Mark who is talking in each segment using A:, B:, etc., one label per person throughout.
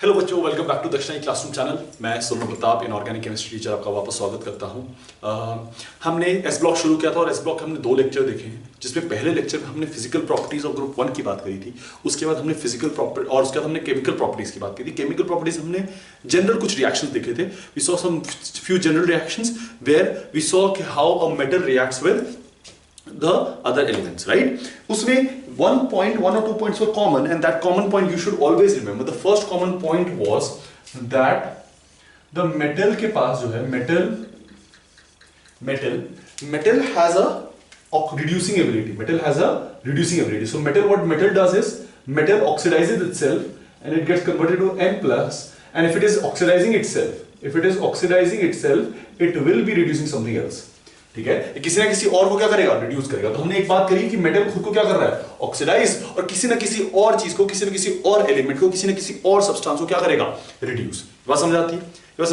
A: Hello बच्चों, welcome back to दक्षिणी classroom channel. मैं Sonu Pratap, inorganic chemistry teacher, आपका वापस स्वागत करता हूं। हमने एस ब्लॉक शुरू किया था और एस ब्लॉक हमने 2 लेक्चर देखे हैं, जिसमें पहले लेक्चर में हमने फिजिकल प्रॉपर्टीज ऑफ ग्रुप 1 की बात करी थी। उसके बाद हमने फिजिकल प्रॉपर्टी और उसके बाद हमने केमिकल प्रॉपर्टीज की बात की थी। केमिकल प्रॉपर्टीज हमने जनरल कुछ रिएक्शंस देखे थे। We saw some few general reactions where we saw how a metal reacts with the other elements, right? उसमें 1 or 2 points were common, and that common point you should always remember. The first common point was that the metal के पास जो है metal has a reducing ability. Metal has a reducing ability. So what metal does is metal oxidizes itself and it gets converted to N plus. And if it is oxidizing itself, it will be reducing something else. ठीक है, किसी ना किसी और को क्या करेगा, reduce करेगा। तो हमने एक बात करी कि मेटल खुद को क्या कर रहा है, ऑक्सीडाइज, और किसी ना किसी और चीज को, किसी ना किसी और एलिमेंट को, किसी ना किसी और सब्सटेंस को क्या करेगा, रिड्यूस। बात समझ आती है? तो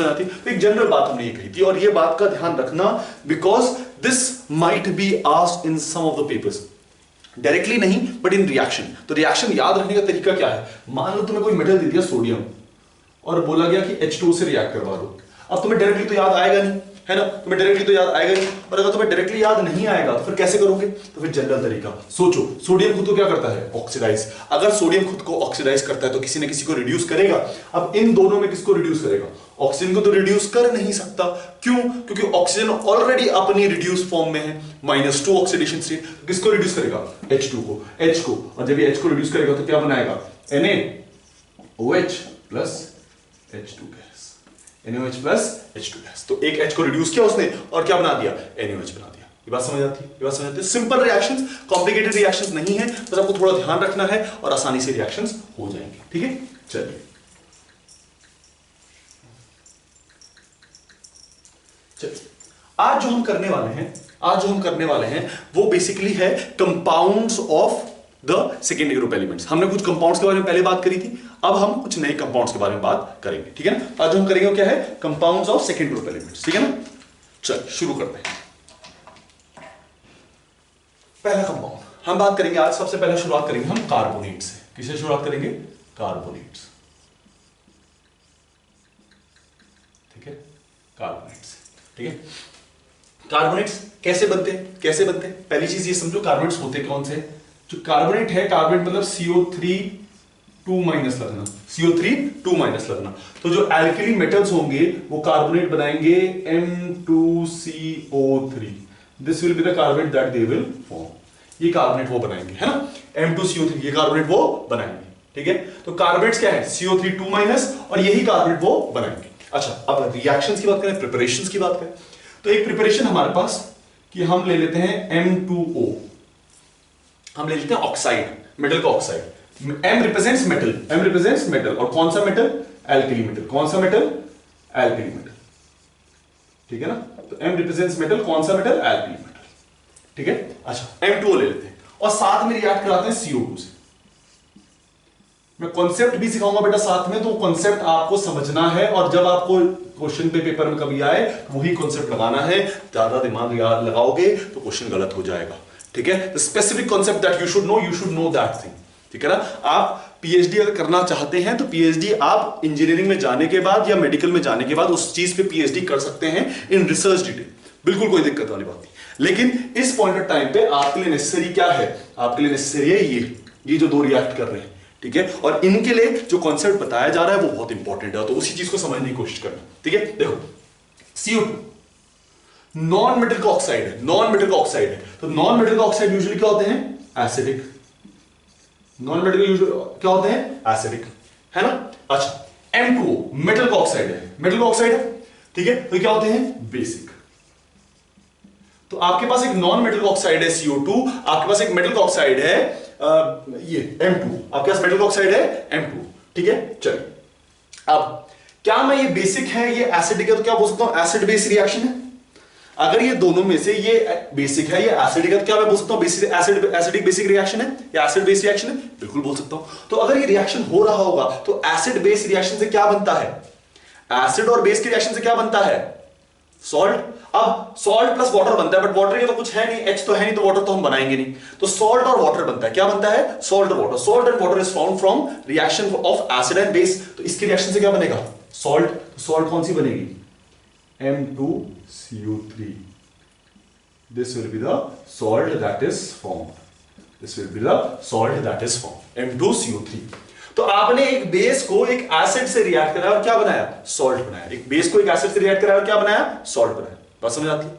A: एक जनरल बात हमने ये कही थी, और ये बात का ध्यान रखना, because this might be asked in some of the papers. Directly नहीं, बट इन रिएक्शन। तो रिएक्शन याद रखने का तरीका क्या है? मान लो तुम्हें कोई मेटल दे दिया सोडियम, और बोला गया कि H2O से रिएक्ट करवा दो। अब तुम्हें डायरेक्टली तो याद आएगा नहीं, है ना? तुम्हें डायरेक्टली तो याद आएगा नहीं, और अगर तुम्हें डायरेक्टली याद नहीं आएगा तो फिर कैसे करोगे? तो फिर जनरल तरीका सोचो। सोडियम खुद को क्या करता है, ऑक्सीडाइज। अगर सोडियम खुद को ऑक्सीडाइज करता है तो किसी ना किसी को रिड्यूस करेगा। अब इन दोनों में किसको रिड्यूस करेगा? ऑक्सीजन को तो रिड्यूस कर नहीं सकता। क्यों? क्योंकि ऑक्सीजन ऑलरेडी अपनी रिड्यूस फॉर्म में है, -2 ऑक्सीडेशन स्टेट। किसको रिड्यूस करेगा? H2 को, H को। और जब ये H को रिड्यूस करेगा तो क्या बनाएगा? NaOH plus H2 gas, NaOH plus H2 gas. तो एक H को रिड्यूस किया उसने और क्या बना दिया? NaOH बना दिया। ये बात समझ आती है? सिंपल रिएक्शंस, कॉम्प्लिकेटेड रिएक्शंस नहीं है, बस आपको थोड़ा ध्यान रखना है और आसानी से रिएक्शंस हो जाएंगे। ठीक है, चलिए आज जो हम करने वाले हैं वो बेसिकली है compounds of the secondary group elements. हमने कुछ कंपाउंड्स के बारे में पहले बात करी थी, अब हम कुछ नए कंपाउंड्स के बारे में बात करेंगे। ठीक है ना? आज जो हम करेंगे वो क्या है? Compounds of second group elements. ठीक है ना? चल शुरू करते हैं। पहला कंपाउंड हम बात करेंगे आज, सबसे पहले शुरुआत करेंगे हम कार्बोनेट से। किससे शुरुआत करेंगे? कार्बोनेट्स। ठीक है, कार्बोनेट्स। ठीक है, कार्बोनेट्स कैसे बनते हैं? पहली चीज ये समझो, कार्बोनेट्स होते कौन से? जो कार्बोनेट है, कार्बोनेट मतलब CO3 2 माइनस लगना, CO3 2 माइनस लगना। तो जो एल्कली मेटल्स होंगे वो कार्बोनेट बनाएंगे M2CO3। This will be the carbonate that they will form. ये कार्बोनेट वो बनाएंगे, है ना? M2CO3, ये कार्बोनेट वो बनाएंगे। ठीक है, तो कार्बोनेट्स क्या है? CO3 2 माइनस, और यही कार्बोनेट वो बनाएंगे। अच्छा, अब रिएक्शंस की बात करें, प्रिपरेशंस की बात करें, तो एक प्रिपरेशन हमारे पास कि हम ले लेते हैं M2O, हम ले लेते हैं ऑक्साइड, मेटल का ऑक्साइड। M रिप्रेजेंट्स मेटल, और कौन सा मेटल? Alkali metal. कौन सा मेटल? Alkali metal. ठीक है ना? तो M रिप्रेजेंट्स मेटल, कौन सा मेटल? Alkali metal. ठीक है, अच्छा M2O ले लेते हैं और साथ में रिएक्ट कराते हैं CO2 से। मैं कॉन्सेप्ट भी सिखाऊंगा बेटा साथ में, तो कॉन्सेप्ट आपको समझना है, और जब आपको क्वेश्चन पे पेपर में कभी आए तो वही कॉन्सेप्ट लगाना है। ज्यादा दिमाग लगाओगे तो क्वेश्चन गलत हो जाएगा। ठीक है, the specific concept that you should know that thing. ठीक है ना? आप पीएचडी अगर करना चाहते हैं तो पीएचडी आप इंजीनियरिंग में जाने के बाद या मेडिकल में जाने के बाद उस चीज पे पीएचडी कर सकते हैं इन रिसर्च डिटेल, बिल्कुल कोई दिक्कत वाली बात नहीं। लेकिन इस पॉइंट ऑफ टाइम पे आपके लिए नेसेसरी क्या है? आपके लिए नेसेसरी है ये जो 2 रिएक्ट कर रहे हैं। ठीक है, और इनके लिए जो कॉन्सेप्ट बताया जा रहा है वो बहुत इंपॉर्टेंट है, तो उसी चीज को समझने की कोशिश करना। ठीक है, देखो CO2 नॉन मेटल का ऑक्साइड है, तो नॉन मेटल का ऑक्साइड यूजुअली क्या होते हैं? एसिडिक। नॉन मेटल क्या होते हैं? एसिडिक, है ना? अच्छा, M2O मेटल का ऑक्साइड है, ठीक है, तो क्या होते हैं? बेसिक। तो आपके पास एक नॉन मेटल का ऑक्साइड है CO2, आपके पास एक मेटल का ऑक्साइड है ये M2, आपके पास मेटल का ऑक्साइड है M2। ठीक है, चलिए अब क्या मैं ये बेसिक है ये एसिडिक है तो क्या बोल सकता हूं? एसिड बेस रिएक्शन है। अगर ये दोनों में से ये बेसिक है ये एसिडिक है तो क्या मैं बोल सकता हूं एसिडिक बेसिक रिएक्शन है या एसिड बेस रिएक्शन है? बिल्कुल बोल सकता हूं। तो अगर ये रिएक्शन हो रहा होगा तो एसिड बेस रिएक्शन से क्या बनता है? एसिड और बेस के रिएक्शन से क्या बनता है? सॉल्ट। अब सॉल्ट प्लस वाटर बनता है, बट वाटर के तो कुछ है नहीं, H तो है नहीं, तो वाटर तो हम बनाएंगे नहीं, तो सॉल्ट और वाटर बनता है। क्या बनता है? सॉल्ट और water. Salt and water is found from reaction of acid and base. तो इसके रिएक्शन से क्या बनेगा? सॉल्ट। सॉल्ट कौन सी बनेगी? M2CO3। This will be the salt that is formed. This will be the salt that is formed, M2CO3। तो आपने एक बेस को एक एसिड से रिएक्ट कराया और क्या बनाया? सॉल्ट बनाया। एक बेस को एक एसिड से रिएक्ट कराया और क्या बनाया? सॉल्ट बनाया। बात समझ आती है?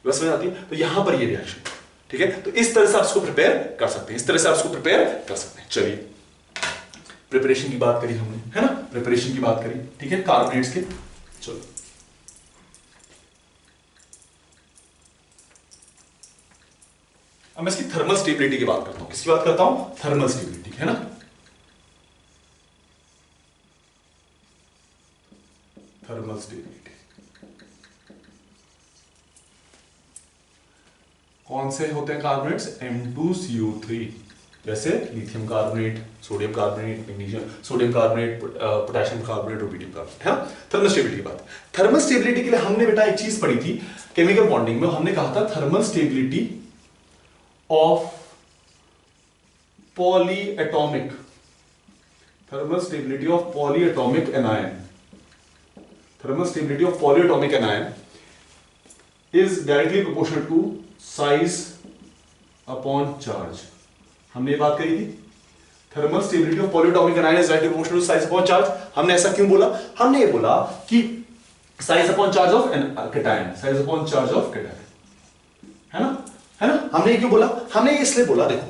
A: बात समझ आती है? तो यहां पर ये रिएक्शन, ठीक है। तो इस तरह से आप इसको प्रिपेयर कर सकते हैं, इस तरह से आप इसको प्रिपेयर कर सकते हैं। चलिए, प्रिपरेशन की बात करी हमने, है ना, प्रिपरेशन की बात करी, ठीक है, कार्बोनेट्स के। चलो अब मैं इसकी थर्मल स्टेबिलिटी की बात करता हूं। किसकी बात करता हूं? थर्मल स्टेबिलिटी, है ना। थर्मल स्टेबिलिटी कौन से होते हैं कार्बोनेट्स? M2CO3, जैसे lithium carbonate, sodium carbonate, magnesium, sodium carbonate, potassium carbonate, rubidium carbonate, है ना। थर्मल स्टेबिलिटी की बात। थर्मल स्टेबिलिटी के लिए हमने बेटा एक चीज पढ़ी थी केमिकल बॉन्डिंग में, हमने कहा था thermal stability of polyatomic, thermal stability of polyatomic anion, thermal stability of polyatomic anion is directly proportional to size upon charge। हमने ये बात करी थी, thermal stability of polyatomic anion is directly proportional to size upon charge। हमने ऐसा क्यों बोला? हमने ये बोला कि size upon charge of cation, size upon charge of cation, है ना, है ना। हमने ये क्यों बोला? हमने ये इसलिए बोला, देखो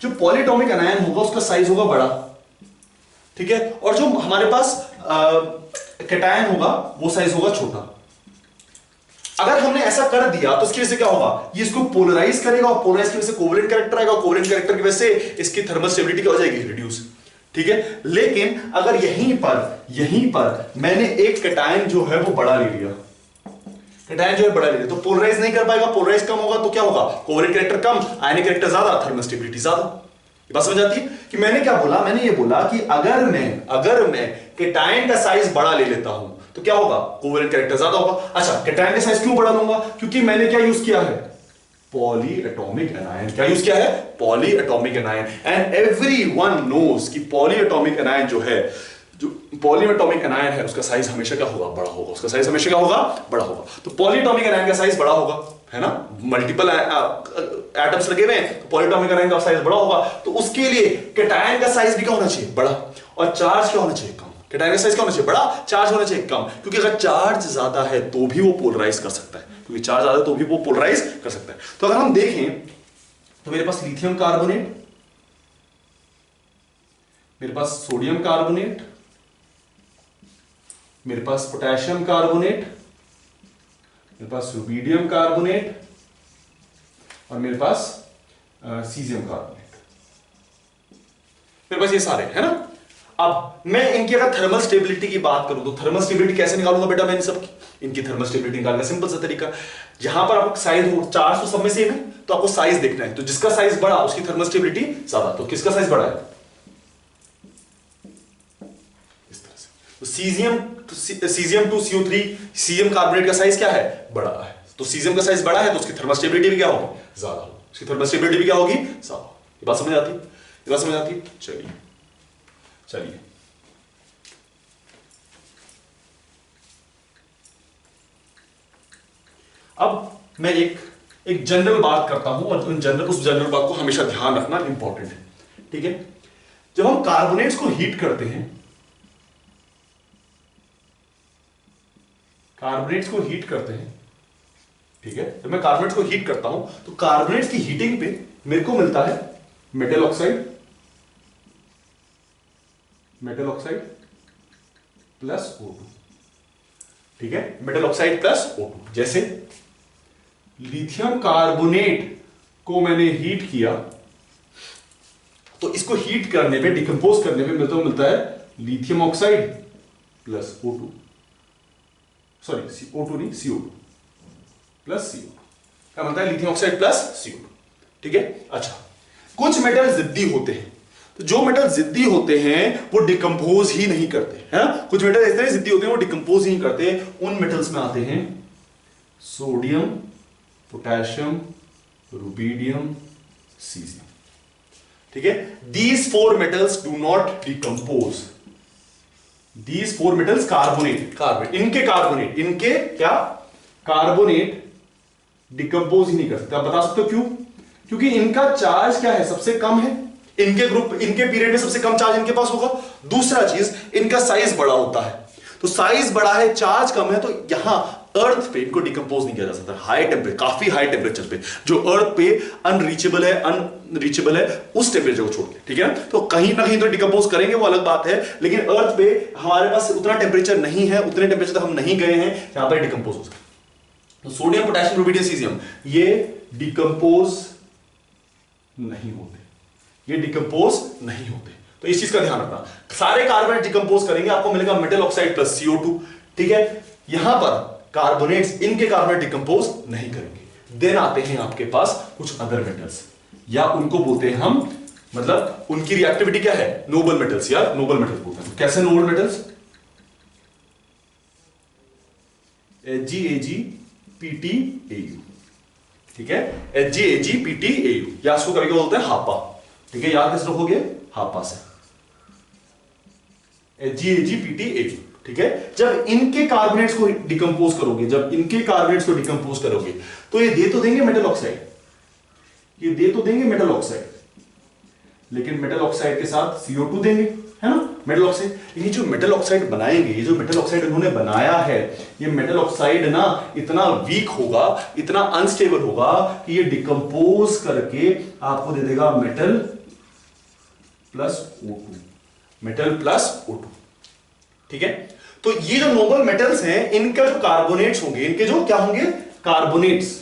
A: जो polyatomic anion होगा उसका साइज होगा बड़ा, ठीक है, और जो हमारे पास कैटायन होगा वो साइज होगा छोटा। अगर हमने ऐसा कर दिया तो इसकी वजह से क्या होगा? ये इसको पोलराइज करेगा और पोलराइज की वजह से कोवेलेंट कैरेक्टर आएगा और कोवेलेंट कैरेक्टर की वजह से इसकी थर्मल स्टेबिलिटी क्या हो जाएगी? रिड्यूस, ठीक है। लेकिन अगर यहीं पर मैंने एक कैटायन जो है वो बड़ा ले लिया, कैटायन जो है बड़ा ले लिया, तो पोलराइज नहीं कर पाएगा, पोलराइज कम होगा तो क्या होगा? कोवेलेंट कैरेक्टर कम, आयनिक कैरेक्टर ज्यादा, थर्मल स्टेबिलिटी ज्यादा। बात समझ आती है कि मैंने क्या बोला? मैंने ये बोला कि अगर मैं कैटायन का साइज बड़ा ले लेता हूं तो क्या होगा? कोवेलेंट कैरेक्टर ज्यादा होगा। अच्छा, कैटायन का साइज क्यों बड़ा लूंगा? क्योंकि मैंने क्या यूज किया है? Polyatomic anion. क्या यूज किया है? Polyatomic anion. And everyone knows कि पॉलीएटॉमिक एनायन जो है, जो पॉलीएटॉमिक एनायन है उसका साइज हमेशा क्या होगा? बड़ा होगा। उसका साइज हमेशा क्या होगा? बड़ा होगा। तो पॉलीएटॉमिक एनायन का साइज बड़ा होगा, है ना। मल्टीपल एटम्स लगे हुए हैं तो पॉलीएटॉमिक एनायन का साइज बड़ा होगा। तो उसके लिए कैटायन का साइज भी क्या होना चाहिए? बड़ा, और चार्ज क्या होना चाहिए? कम। कैटायन का साइज क्या होना चाहिए? बड़ा, चार्ज होना चाहिए कम, क्योंकि अगर चार्ज ज्यादा है तो भी वो पोलराइज कर सकता है, क्योंकि चार्ज ज्यादा है तो भी वो पोलराइज कर सकता है। तो अगर हम देखें तो मेरे पास लिथियम कार्बोनेट, मेरे पास सोडियम कार्बोनेट, मेरे पास पोटेशियम कार्बोनेट, मेरे पास रुबिडियम कार्बोनेट और मेरे पास सीजियम कार्बोनेट, मेरे पास ये सारे है ना। अब मैं इनकी अगर थर्मल स्टेबिलिटी की बात करूं तो थर्मल स्टेबिलिटी कैसे निकालूंगा बेटा? मैं इन सब इनकी थर्मल स्टेबिलिटी निकालने का सिंपल सा तरीका, जहां पर आपको साइज हो, चार्ज तो सब में सेम है, तो आपको साइज देखना है, तो जिसका साइज बड़ा उसकी थर्मल स्टेबिलिटी ज्यादा। तो किसका साइज बड़ा है? इस तरह से। तो सीजियम 2CO3, सीजियम कार्बोनेट का साइज क्या है? बड़ा है। तो सीजियम का साइज बड़ा है तो उसकी थर्मल स्टेबिलिटी भी क्या होगी? ज्यादा होगी। उसकी थर्मल स्टेबिलिटी भी क्या होगी? ज्यादा। ये बात समझ आती है? ये बात समझ आती है? चलिए चलिए, अब मैं एक जनरल बात करता हूं और उस जनरल बात को हमेशा ध्यान रखना इंपॉर्टेंट है, ठीक है। जब हम कार्बोनेट्स को हीट करते हैं, ठीक है, जब मैं कार्बोनेट्स को हीट करता हूं तो कार्बोनेट्स की हीटिंग पे मेरे को मिलता है मेटल ऑक्साइड प्लस O2, ठीक है, मेटल ऑक्साइड प्लस O2। जैसे लिथियम कार्बोनेट को मैंने हीट किया तो इसको हीट करने पे, डिकम्पोज करने पे मिलता है lithium oxide plus O2, sorry O2 नहीं, CO2 प्लस CO2। क्या बनता है? लिथियम ऑक्साइड प्लस CO2, ठीक है। अच्छा, कुछ मेटल जिद्दी होते हैं, तो जो मेटल जिद्दी होते हैं वो डिकम्पोज ही नहीं करते, है ना। कुछ मेटल इस तरह जिद्दी होते हैं वो डिकम्पोज ही नहीं करते। उन मेटल्स में आते हैं सोडियम, पोटेशियम, रुबीडियम, सीजियम। ठीक है, these four metals do not decompose. These four metals carbonate, इनके क्या कार्बोनेट डिकम्पोज ही नहीं कर सकते। आप बता सकते हो क्यों? क्योंकि इनका चार्ज क्या है, सबसे कम है। इनके पीरियड में सबसे कम चार्ज इनके पास होगा। दूसरा चीज, इनका साइज बड़ा होता है। तो साइज बड़ा है, चार्ज कम है, तो यहां अर्थ पे इनको डिकम्पोज नहीं किया जा सकता। काफी हाई टेम्परेचर पे, जो अर्थ पे अनरीचेबल है उस टेम्परेचर को छोड़ के, ठीक है ना। तो कहीं ना कहीं तो डिकम्पोज करेंगे, वो अलग बात है, लेकिन अर्थ पे हमारे पास उतना टेम्परेचर नहीं है, उतने टेम्परेचर तक हम नहीं गए हैं जहां पर डिकम्पोज हो सकता। तो सोडियम, पोटेशियम, रुबीडियम, सीजियम ये डिकम्पोज नहीं होते, तो इस चीज का ध्यान रखना। सारे कार्बोनेट डिकम्पोज करेंगे, आपको मिलेगा मेटल ऑक्साइड प्लस CO2। ठीक है, यहां पर कार्बोनेट्स, इनके कार्बोनेट डिकम्पोज नहीं करेंगे। देन आते हैं आपके पास कुछ अदर मेटल्स, या उनको बोलते हैं हम, मतलब उनकी रिएक्टिविटी क्या है, नोबल मेटल्स, या नोबल मेटल्स बोलते हैं। कैसे नोबल मेटल्स? HgAgPtAu। ठीक है, HgAgPtAu, या इसको कभी बोलते हैं हापा। ठीक है, याद कैसे रखोगे, हापा से, HgAgPtAu। ठीक है, जब इनके कार्बोनेट्स को डिकम्पोज करोगे, तो ये दे तो देंगे मेटल ऑक्साइड, लेकिन मेटल ऑक्साइड के साथ CO2 देंगे, है ना, मेटल ऑक्साइड। ये जो मेटल ऑक्साइड बनाएंगे, ये जो मेटल ऑक्साइड उन्होंने बनाया है, ये मेटल ऑक्साइड ना इतना वीक होगा, इतना अनस्टेबल होगा कि ये डिकम्पोज करके आपको दे देगा मेटल प्लस O2। ठीक है, तो ये जो नोबल मेटल्स हैं, इनका जो कार्बोनेट्स होंगे, इनके जो क्या होंगे, कार्बोनेट्स,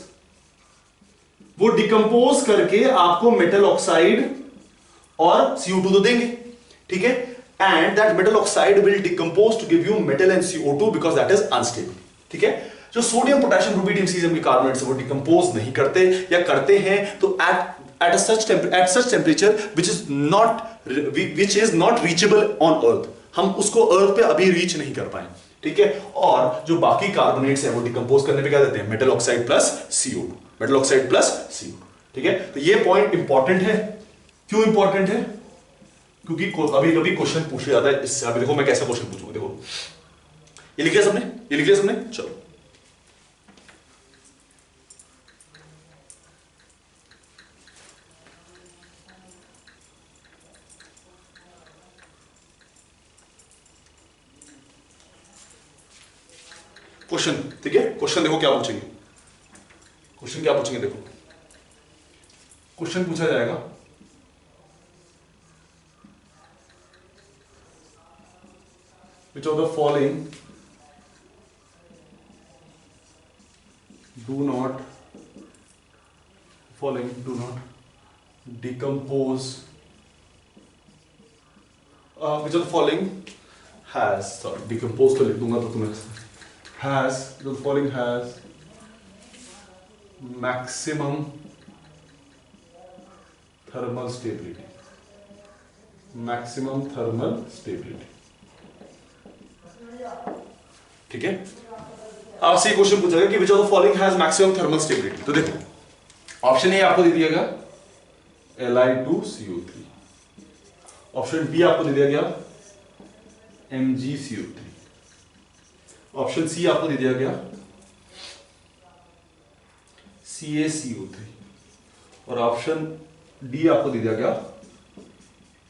A: वो डिकम्पोज करके आपको मेटल ऑक्साइड और CO2 तो देंगे। ठीक है, and that metal oxide will decompose to give you metal and CO2 because that is unstable. ठीक है, जो सोडियम, पोटेशियम, रुबीडियम, सीजियम के कार्बोनेट्स वो डिकम्पोज नहीं करते, या करते हैं तो at such temperature which is not reachable on earth, हम उसको अर्थ पे अभी रीच नहीं कर पाए। ठीक है, और जो बाकी कार्बोनेट्स हैं वो डिकम्पोज करने पे क्या देते हैं, मेटल ऑक्साइड प्लस CO2। ठीक है, तो ये पॉइंट इंपॉर्टेंट है। क्यों इंपॉर्टेंट है? क्योंकि कभी कभी क्वेश्चन पूछा जाता है इससे। अभी देखो मैं कैसा क्वेश्चन पूछूंगा, देखो ये लिख लिया सबने, चलो क्वेश्चन। ठीक है, क्वेश्चन देखो क्या पूछेंगे, देखो क्वेश्चन पूछा जाएगा, which of the following do not decompose, which of the following has, sorry decompose तो लिख दूंगा तो तुम्हें, has, the following has maximum thermal stability, ठीक है, आपसे क्वेश्चन पूछा गया कि which of the following has maximum thermal stability. तो देखो ऑप्शन ए आपको दे दिया गया Li2CO3, ऑप्शन बी आपको दे दिया गया MgCO3, ऑप्शन सी आपको दे दिया गया CaCO3, और ऑप्शन डी आपको दे दिया गया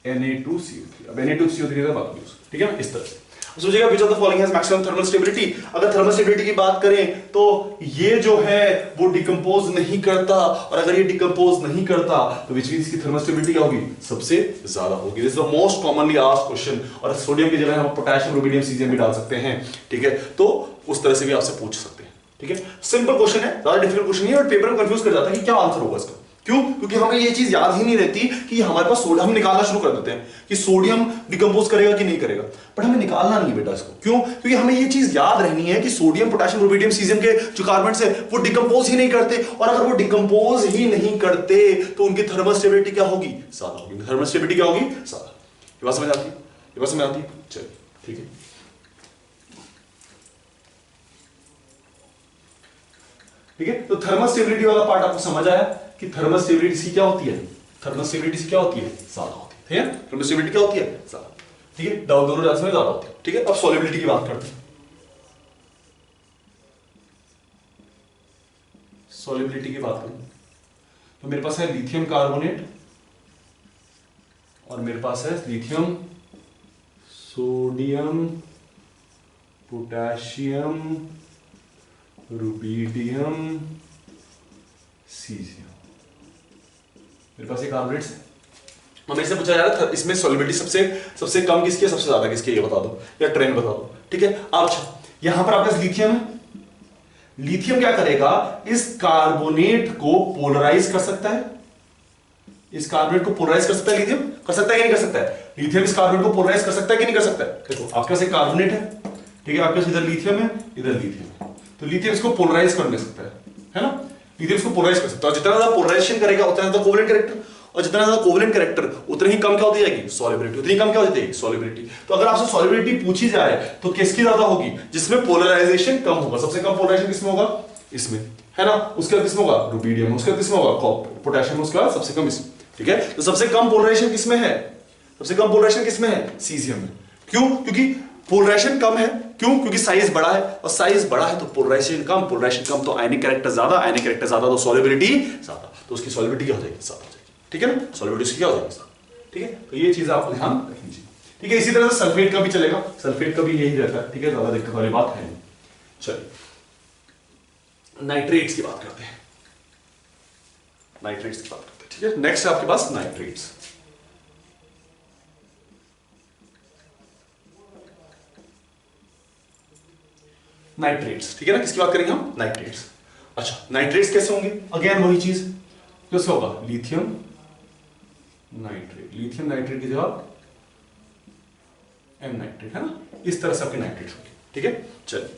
A: Na2CO3। अब Na2CO3 का बात यूज, ठीक है ना, इस तरह से सोचिएगा which of the following has maximum thermal stability. अगर थर्मल स्टेबिलिटी की बात करें तो ये जो है वो डिकम्पोज नहीं करता, और अगर ये डिकम्पोज नहीं करता तो विच मींस की थर्मल स्टेबिलिटी क्या होगी, सबसे ज्यादा होगी। This is the most commonly asked question, और सोडियम की जगह हम पोटेशियम, रुबीडियम, सीजियम भी डाल सकते हैं। ठीक है, तो उस तरह से भी आपसे पूछ सकते हैं। ठीक है, सिंपल क्वेश्चन है, ज्यादा डिफिकल्ट क्वेश्चन नहीं है, और पेपर में कंफ्यूज कर जाता है कि क्या आंसर होगा इसका। क्यों? क्योंकि हमें ये चीज याद ही नहीं रहती कि हमारे पास सोडियम, हम निकालना शुरू कर देते हैं कि सोडियम डिकम्पोज करेगा कि नहीं करेगा, बट हमें निकालना नहीं बेटा इसको। क्यों? क्योंकि हमें ये चीज याद रहनी है कि सोडियम, पोटेशियम, रुबीडियम, सीजियम के जो कार्बोनेट्स है वो डिकम्पोज ही नहीं करते, और अगर वो डिकम्पोज ही नहीं करते तो उनकी थर्मल स्टेबिलिटी क्या होगी, ज्यादा होगी। थर्मल स्टेबिलिटी क्या होगी, ज्यादा। ये बात समझ आती है, ये बात समझ आती है, चलिए ठीक है। ठीक है, तो थर्मल स्टेबिलिटी वाला पार्ट आपको समझ आया कि थर्मल स्टेबिलिटी क्या होती है, थर्मल स्टेबिलिटी क्या होती है, ज्यादा होती है, थर्मल स्टेबिलिटी क्या होती है, ज्यादा, ठीक है, दोनों जांच में ज्यादा होती है। ठीक है, अब सॉल्युबिलिटी की बात करते हैं। सॉल्युबिलिटी की बात करें तो मेरे पास है लिथियम कार्बोनेट और मेरे पास है lithium sodium potassium rubidium caesium, मेरे पास ये कार्बोनेट्स है। हमें से पूछा जा रहा था इसमें सॉल्युबिलिटी सबसे कम किसकी है, सबसे ज्यादा किसकी है, ये बता दो या ट्रेंड बता दो। ठीक है, अच्छा यहां पर आपके पास लिथियम है, लिथियम क्या करेगा, इस कार्बोनेट को पोलराइज कर सकता है, इस कार्बोनेट को पोलराइज कर सकता है, लिथियम कर सकता है कि नहीं कर सकता है, लिथियम इस कार्बोनेट को पोलराइज कर सकता है कि नहीं कर सकता है। देखो आपके पास एक कार्बोनेट है, ठीक है, आपके पास इधर लिथियम है, इधर लिथियम है, तो लिथियम इसको पोलराइज कर सकता है ना, लिथियम इसको पोलराइज कर सकता है, और जितना ज्यादा पोलराइजेशन करेगा उतना ज्यादा कोवेलेंट कैरेक्टर, और जितना ज्यादा कोवेलेंट कैरेक्टर उतनी ही कम क्या होती जाएगी, सॉल्युबिलिटी, उतनी कम क्या हो जाएगी, सॉल्युबिलिटी। तो अगर आपसे सॉल्युबिलिटी पूछी जाए तो किसकी ज्यादा होगी, जिसमें पोलराइजेशन कम होगा, सबसे कम पोलराइजेशन किसमें होगा, इसमें, है ना, उसके बाद किसमें होगा, रुबिडियम, उसके बाद किसमें होगा, पोटेशियम, उसके बाद सबसे कम इसमें। ठीक है, तो सबसे कम पोलराइजेशन किसमें है, सबसे कम पोलराइजेशन किसमें है, सीजियम में। क्यों, क्योंकि पोलराइजेशन कम है, क्यों, क्योंकि साइज बड़ा है, और साइज बड़ा है तो पोलराइजेशन कम तो आयनिक कैरेक्टर ज्यादा, आयनिक कैरेक्टर ज्यादा तो सॉल्युबिलिटी ज्यादा, तो उसकी सॉल्युबिलिटी क्या हो जाएगी, ज्यादा हो जाएगी। ठीक है ना, सॉल्युबिलिटी क्या हो जाएगी, ठीक है, तो ये चीज आपको ध्यान रखनी चाहिए। ठीक है, इसी तरह से सल्फेट का भी चलेगा, सल्फेट का भी यही रहता है। ठीक है, ज्यादा दिक्कत वाली बात है नहीं। चलिए नाइट्रेट्स की बात करते हैं, नाइट्रेट्स की बात करते हैं। ठीक है, नेक्स्ट है आपके पास नाइट्रेट्स। नाइट्रेट्स, ठीक है ना, किसकी बात करेंगे हम, नाइट्रेट्स। अच्छा नाइट्रेट्स कैसे होंगे, अगेन वही चीज, कैसे होगा, लिथियम नाइट्रेट, लिथियम नाइट्रेट की जगह एम नाइट्रेट, है ना, इस तरह से आपके नाइट्रेट्स होंगे। ठीक है, चलिए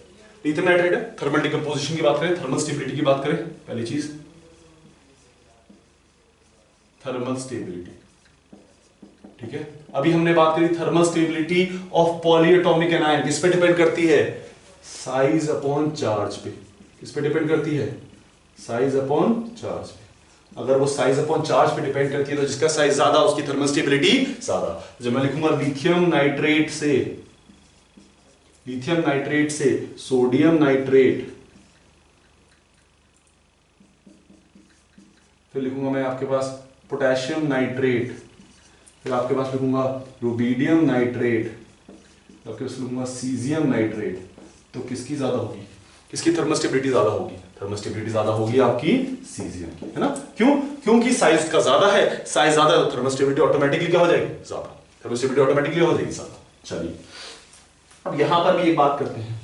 A: लिथियम नाइट्रेट है, थर्मल डिकम्पोजिशन की बात करें, थर्मल स्टेबिलिटी की बात करें, पहली चीज थर्मल स्टेबिलिटी। ठीक है, अभी हमने बात करी thermal stability of polyatomic anion, किस पे डिपेंड करती है, साइज अपॉन चार्ज पे, किस पे डिपेंड करती है, साइज अपॉन चार्ज पे। अगर वो साइज अपॉन चार्ज पे डिपेंड करती है तो जिसका साइज ज्यादा उसकी थर्मल स्टेबिलिटी ज्यादा। जब मैं लिखूंगा लिथियम नाइट्रेट से सोडियम नाइट्रेट, फिर लिखूंगा मैं आपके पास पोटेशियम नाइट्रेट, फिर आपके पास लिखूंगा रुबिडियम नाइट्रेट, आपके पास लिखूंगा सीजियम नाइट्रेट, तो किसकी ज्यादा होगी, किसकी थर्मल स्टेबिलिटी ज्यादा होगी, थर्मल स्टेबिलिटी ज्यादा होगी आपकी सीजियम की, है ना। क्यों, क्योंकि साइज का ज्यादा है, साइज ज्यादा है तो थर्मल स्टेबिलिटी ऑटोमेटिकली क्या हो जाएगी, ज्यादा, थर्मल स्टेबिलिटी ऑटोमेटिकली हो जाएगी ज्यादा। चलिए अब यहां पर भी एक बात करते हैं,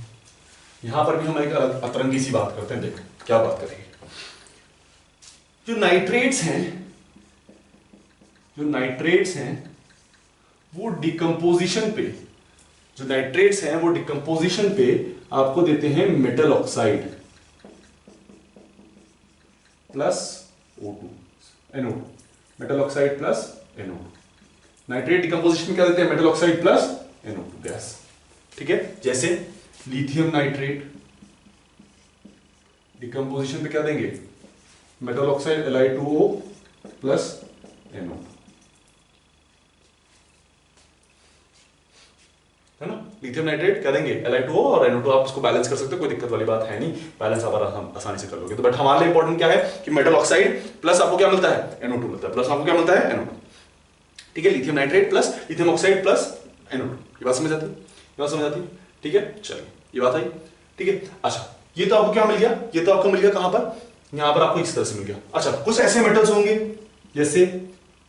A: यहां पर भी हम एक अतरंगी सी बात करते हैं, देखो क्या बात करेंगे। जो नाइट्रेट्स हैं वो डिकम्पोजिशन पे, जो नाइट्रेट्स हैं वो डिकम्पोजिशन पे आपको देते हैं metal oxide plus O2 NO2, metal oxide plus NO2। Nitrate decomposition में क्या देते हैं, metal oxide plus NO2 gas. ठीक है, जैसे लिथियम नाइट्रेट डिकम्पोजिशन पे क्या देंगे, metal oxide Li2O plus NO2, है ना। लिथियम नाइट्रेट क्या देंगे, Li2O और NO2, आप उसको बैलेंस कर सकते हो, कोई दिक्कत वाली बात है नहीं, बैलेंस आप हम आसानी से कर लोगे। तो बट हमारे लिए इंपॉर्टेंट क्या है कि मेटल ऑक्साइड प्लस आपको क्या मिलता है, NO2 मिलता है, प्लस आपको क्या मिलता है, NO2। ठीक है, lithium nitrate plus lithium oxide plus NO2, ये बात समझ आती है, ये बात समझ आती है। ठीक है, चलिए ये बात आई। ठीक है, अच्छा ये तो आपको क्या मिल गया, ये तो आपको मिल गया कहां पर, यहां पर आपको इस तरह से मिल गया। अच्छा कुछ ऐसे मेटल्स होंगे जैसे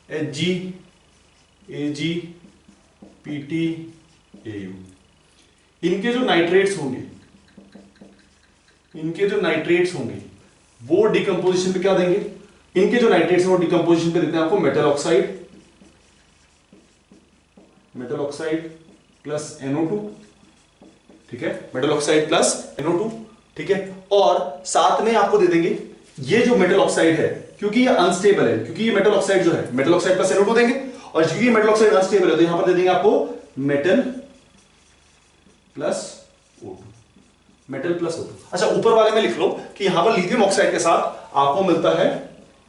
A: Hg Ag Pt Au, इनके जो नाइट्रेट्स होंगे वो डिकम्पोजिशन पे क्या देंगे, इनके जो नाइट्रेट्स हैं वो डिकम्पोजिशन पे देते हैं आपको मेटल ऑक्साइड प्लस NO2। ठीक है, मेटल ऑक्साइड प्लस NO2। ठीक है, और साथ में आपको दे देंगे ये जो मेटल ऑक्साइड है, क्योंकि ये अनस्टेबल है, क्योंकि ये मेटल ऑक्साइड जो है मेटल ऑक्साइड प्लस NO2 देंगे, और क्योंकि ये मेटल ऑक्साइड अनस्टेबल है तो यहां पर दे देंगे आपको metal plus O2। Metal plus O2। अच्छा ऊपर वाले में लिख लो कि यहां पर लिथियम ऑक्साइड के साथ आपको मिलता है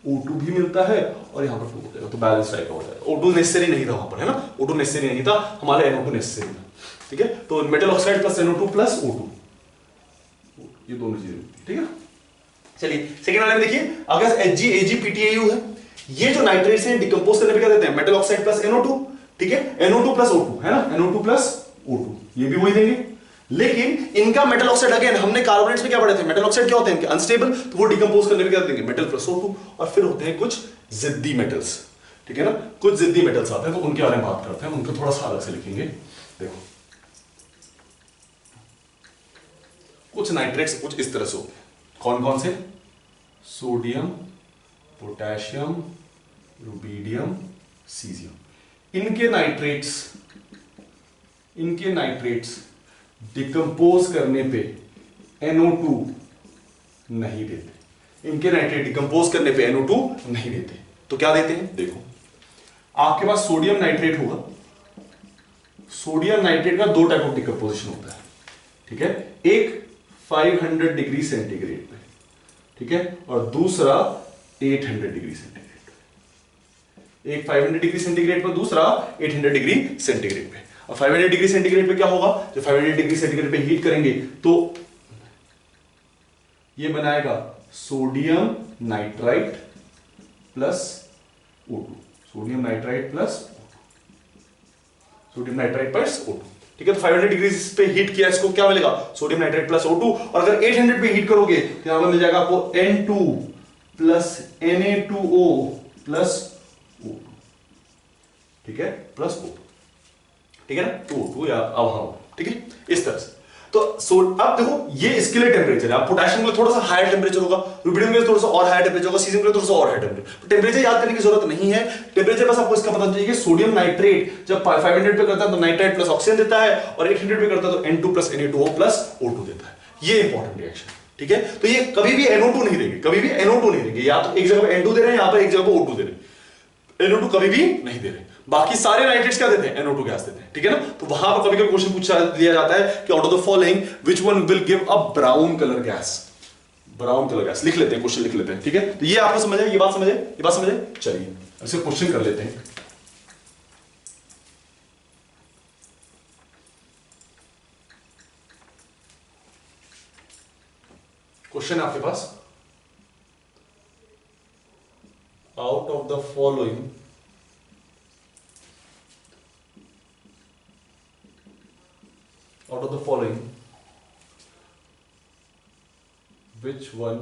A: O2 भी मिलता है और यहां पर 2 हो जाएगा, तो बैलेंस टाइप का हो जाएगा। O2 नेसेसरी नहीं था वहां पर, है ना, O2 नेसेसरी नहीं था, हमारे NO2 नेसेसरी था, ठीक है। तो metal oxide plus NO2 plus O2, ये दोनों चीजें, ठीक है। चलिए सेकंड वाले में देखिए, अगर Hg Ag PtAu है, ये जो नाइट्रेट्स हैं डिकम्पोज करने पे क्या देते हैं, मेटल ऑक्साइड प्लस NO2, ठीक है, NO2 प्लस O2, है ना, NO2 प्लस O2, ये भी वही देंगे। लेकिन इनका मेटल ऑक्साइड, अगेन हमने कार्बोनेट्स में क्या पढ़े थे, मेटल ऑक्साइड क्या होते हैं, अनस्टेबल, तो वो डिकम्पोज करने पे क्या देंगे, मेटल प्लस O2। और फिर होते हैं कुछ जिद्दी मेटल्स, ठीक है ना, कुछ जिद्दी मेटल्स आते हैं, तो उनके बारे में बात करते हैं, उनको थोड़ा सा अलग से लिखेंगे। देखो कुछ नाइट्रेट्स कुछ इस तरह से होते हैं, कौन कौन से, सोडियम, पोटेशियम, रुबिडियम, सीजियम। इनके नाइट्रेट्स डिकम्पोज करने पे NO2 नहीं देते, इनके नाइट्रेट डिकम्पोज करने पे NO2 नहीं देते, तो क्या देते हैं, देखो आपके पास सोडियम नाइट्रेट होगा, सोडियम नाइट्रेट का दो टाइप ऑफ डिकम्पोजिशन होता है, ठीक है, एक 500 डिग्री सेंटीग्रेड पे, ठीक है, और दूसरा 800 डिग्री सेंटीग्रेड पे। एक 500 डिग्री सेंटीग्रेड पर, दूसरा 800 डिग्री सेंटीग्रेड पे। और 500 डिग्री सेंटीग्रेड पे क्या होगा, जब 500 डिग्री सेंटीग्रेड पे हीट करेंगे तो ये बनाएगा sodium nitrite plus O2, sodium nitrite plus sodium nitrite plus O2, ठीक है। तो 500 डिग्री पे हीट किया, इसको क्या मिलेगा, सोडियम नाइट्राइट प्लस O2। और अगर 800 पे हीट करोगे तो यहां पर मिल जाएगा आपको N2 plus Na2O plus O2, ठीक है, प्लस O2, ठीक है ना, O2 या अब, ठीक है, इस तरह से। तो अब देखो ये इसके लिए टेम्परेचर है, अब पोटेशियम के लिए थोड़ा सा हायर टेम्परेचर होगा, रुबिडियम के लिए थोड़ा सा और हायर टेम्परेचर होगा, सीजियम के लिए थोड़ा सा और हायर टेम्परेचर। टेम्परेचर याद करने की जरूरत नहीं है, टेम्परेचर बस आपको इसका पता चाहिए कि सोडियम नाइट्रेट जब 500 पे करता है तो नाइट्राइट प्लस ऑक्सीजन देता है, और 800 पे करता है तो N2 plus Na2O plus O2 देता है। ये इंपॉर्टेंट रिएक्शन, ठीक है। तो ये कभी भी NO2 नहीं देंगे, कभी भी NO2 नहीं देंगे, या तो एक जगह पे N2 दे रहे हैं, यहां पर एक जगह पे O2 दे रहे हैं, NO2 कभी भी नहीं दे रहे। बाकी सारे नाइट्रेट्स क्या देते हैं, NO2 गैस देते हैं, ठीक है ना। तो वहां पर कभी कभी क्वेश्चन पूछा दिया जाता है कि out of the following which one will give a brown colour gas, brown colour gas लिख लेते हैं, क्वेश्चन लिख लेते हैं, ठीक है। तो ये आपको समझ आए, ये बात समझ आए, ये बात समझ आए। चलिए ऐसे क्वेश्चन कर लेते हैं। क्वेश्चन आपके पास, out of the following which one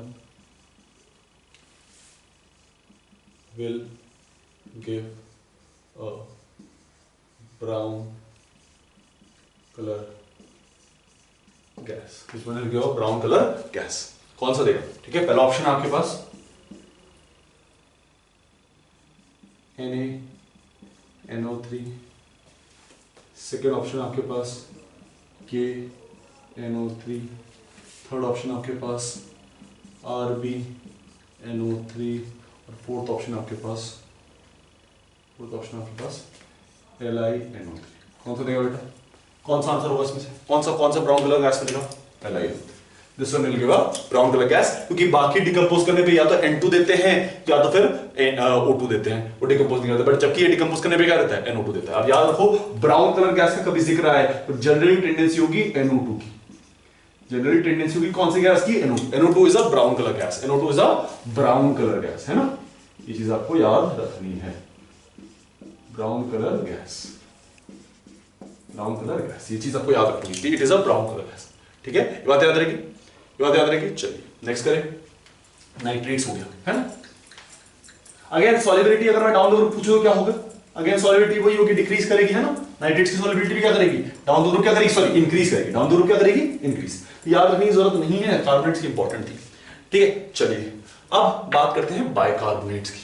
A: will give a brown color gas, which one will give a brown color gas, कौन सा देगा, ठीक है। पहला ऑप्शन आपके पास NaNO3, सेकेंड ऑप्शन आपके पास KNO3, थर्ड ऑप्शन आपके पास RbNO3, और फोर्थ ऑप्शन आपके पास LiNO3। कौन सा देगा बेटा, कौन सा आंसर होगा इसमें से, कौन सा ब्राउन कलर गैस मिलेगा, LiNO3। This one will give a brown colour gas, क्योंकि बाकी डिकम्पोज करने पे या तो N2 देते हैं या तो फिर O2 देते हैं, वो डिकम्पोज नहीं करते, बट जबकि ये डिकम्पोज करने पे क्या देता है, NO2 देता है। अब याद रखो ब्राउन कलर गैस का कभी जिक्र आए तो जनरली टेंडेंसी होगी NO2 की, जनरली टेंडेंसी होगी कौन सी गैस की, NO2 is a brown colour gas, NO2 is a brown colour gas, है ना, ये चीज आपको याद रखनी है, ब्राउन कलर गैस, ये चीज आपको याद रखनी है, it is a brown colour gas, ठीक है। ये बात याद रहेगी, चलिए नेक्स्ट करें, नाइट्रेट्स हो गया, है ना। अगेन सॉल्युबिलिटी अगर मैं डाउन द ग्रुप पूछूं तो क्या होगा, अगेन सॉल्युबिलिटी वही होगी, डिक्रीज करेगी, है ना। नाइट्रेट्स की सॉल्युबिलिटी भी क्या करेगी, डाउन द ग्रुप क्या करेगी, सॉरी इंक्रीज करेगी, डाउन द ग्रुप क्या करेगी, इंक्रीज। याद रखने की जरूरत नहीं है, कार्बोनेट्स की इंपॉर्टेंट थी, ठीक है। चलिए अब बात करते हैं बाइकार्बोनेट्स की,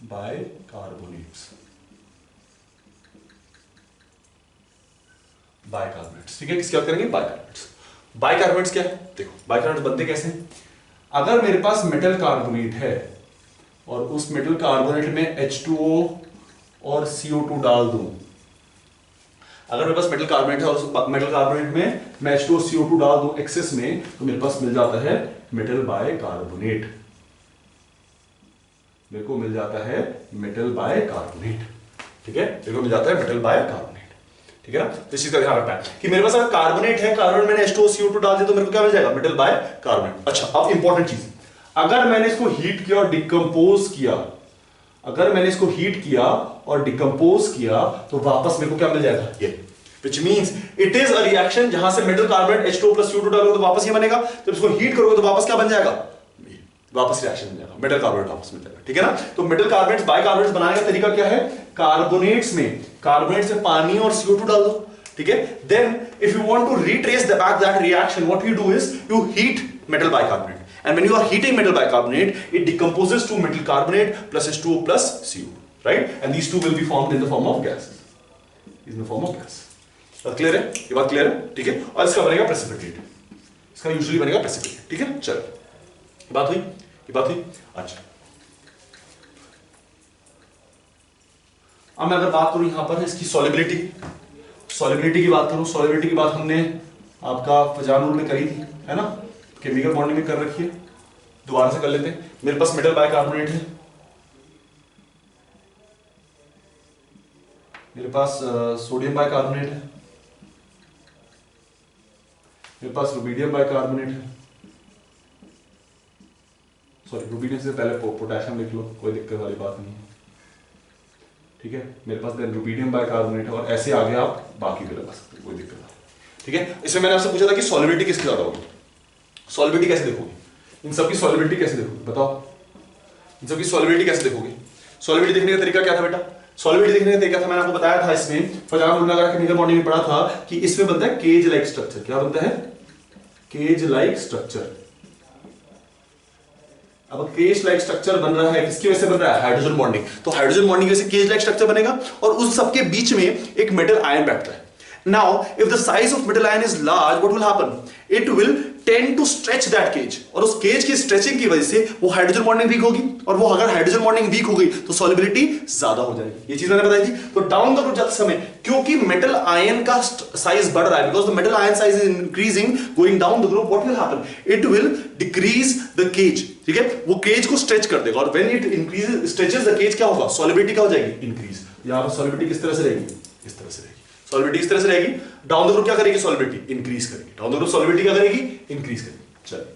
A: बाइकार्बोनेट्स, ठीक है। किसकी बात करेंगे, बाइकार्बोनेट्स क्या है, देखो बाइकार्बोनेट्स बनते कैसे हैं। अगर मेरे पास मेटल कार्बोनेट है और उस मेटल कार्बोनेट में H2O और CO2 डाल दूं, अगर मेरे पास मेटल कार्बोनेट है और उस मेटल कार्बोनेट में मैं H2CO2 डाल दूं एक्सेस में, तो मेरे पास मिल जाता है मेटल बाय कार्बोनेट, मेरे को मिल जाता है मेटल बाय कार्बोनेट। ठीक है, मेरे को मिल जाता है मेटल बाय कार्बोनेट। ठीक है ना, तो इस चीज का ध्यान रखना है कि मेरे पास अगर कार्बोनेट है, कार्बन मैंने H2CO2 डाल दिया तो मेरे को क्या मिल जाएगा, मेटल बाय कार्बोनेट। अच्छा, अब इंपॉर्टेंट चीज, अगर मैंने इसको हीट किया और डिकम्पोज किया, अगर मैंने इसको हीट किया और डिकम्पोज किया तो वापस मेरे को क्या मिल जाएगा, ये, which means it is a reaction जहां से metal carbonate H2O plus CO2 डालोगे तो वापस ये बनेगा, जब इसको हीट करोगे तो वापस क्या बन जाएगा, वापस रिएक्शन मिल जाएगा, मेटल कार्बोनेट वापस मिल जाएगा। ठीक है ना, तो मेटल कार्बोनेट्स बाय कार्बोनेट्स बनाने का तरीका क्या है, कार्बोनेट्स में पानी और CO2 डाल दो। ठीक है, then if you want to retrace the back that reaction, what you do is you heat metal bicarbonate, and when you are heating metal bicarbonate, it decomposes to metal carbonate plus H2O plus CO, right? And these two will be formed in the form of gases, in the form of gas. बात clear है, ये बात clear है? ठीक है, और इसका बनेगा प्रेसिपिटेट, इसका यूजुअली बनेगा प्रेसिपिटेट। ठीक है, चलो, ये बात हुई, ये बात हुई। अच्छा, अब मैं अगर बात करूं यहां पर इसकी सॉलिबिलिटी, सॉलिबिलिटी की बात करूं, सॉलिबिलिटी की बात हमने आपका फजान रूल में करी थी, है ना, केमिकल बॉन्डिंग में कर रखी है, दोबारा से कर लेते हैं। मेरे पास मेटल बाइकार्बोनेट है, मेरे पास सोडियम बाइकार्बोनेट है, मेरे पास रुबीडियम बाइकार्बोनेट है, सॉरी रुबीडियम से पहले पोटेशियम लिख लो, कोई दिक्कत वाली बात नहीं है। ठीक है, मेरे पास देन रुबीडियम बाइकार्बोनेट है, और ऐसे आगे आप बाकी भी लगा सकते हैं, कोई दिक्कत नहीं। ठीक है, इसमें मैंने आपसे पूछा था कि सॉलिबिलिटी किसकी ज्यादा होगी, सॉलिबिलिटी कैसे देखोगे, इन सबकी सॉलिबिलिटी कैसे देखोगे, बताओ, इन सबकी सॉलिबिलिटी कैसे देखोगे। सॉलिबिलिटी देखने का तरीका क्या था बेटा, सॉलिबिलिटी देखने का तरीका था, मैंने आपको बताया था इसमें फजान रूल लगा केमिकल बॉन्डिंग में पढ़ा था कि इसमें बनता है केज लाइक स्ट्रक्चर। क्या बनता है, केज लाइक स्ट्रक्चर। अब केज लाइक स्ट्रक्चर बन रहा है, किसकी वजह से बन रहा है, हाइड्रोजन बॉन्डिंग, तो हाइड्रोजन बॉन्डिंग की वजह से केज लाइक स्ट्रक्चर बनेगा, और उस सबके बीच में एक मेटल आयन बैठता है। Now, if the size of metal ion is large, what will happen? It will tend to stretch that cage. और उस केज की स्ट्रेचिंग की वजह से वो हाइड्रोजन बॉन्डिंग वीक होगी, और वो अगर हाइड्रोजन बॉन्डिंग वीक हो गई तो सॉलिबिलिटी ज्यादा हो जाएगी। ये चीज मैंने बताई थी। तो डाउन द रोड जाते समय क्योंकि मेटल आयन का साइज बढ़ रहा है, because the metal ion size is increasing going down the group, what will happen, it will decrease the cage. ठीक है, वो केज को स्ट्रेच कर देगा, और when it increases stretches the cage, क्या होगा, सॉलिबिलिटी क्या हो जाएगी, इंक्रीज। यहां पर सॉलिबिलिटी किस तरह से रहेगी, इस तरह से रहेगी, सॉलिबिलिटी इस तरह से रहेगी। डाउन द ग्रुप क्या करेगी, सॉलिबिलिटी इंक्रीज करेगी, डाउन द ग्रुप सॉलिबिलिटी क्या करेगी, इंक्रीज करेगी। चलिए,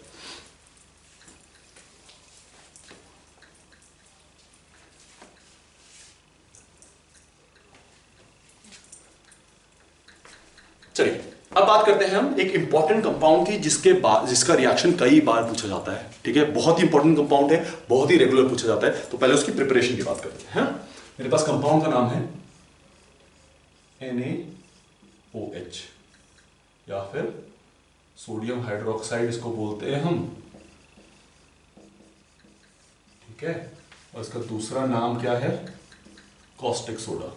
A: चलिए अब बात करते हैं हम एक इंपॉर्टेंट कंपाउंड की, जिसका रिएक्शन कई बार पूछा जाता है। ठीक है, बहुत ही इंपॉर्टेंट कंपाउंड है, बहुत ही रेगुलर पूछा जाता है। तो पहले उसकी प्रिपरेशन की बात करते हैं। मेरे पास कंपाउंड का नाम है NaOH, या फिर सोडियम हाइड्रोक्साइड इसको बोलते हैं हम। ठीक है, और इसका दूसरा नाम क्या है, caustic soda,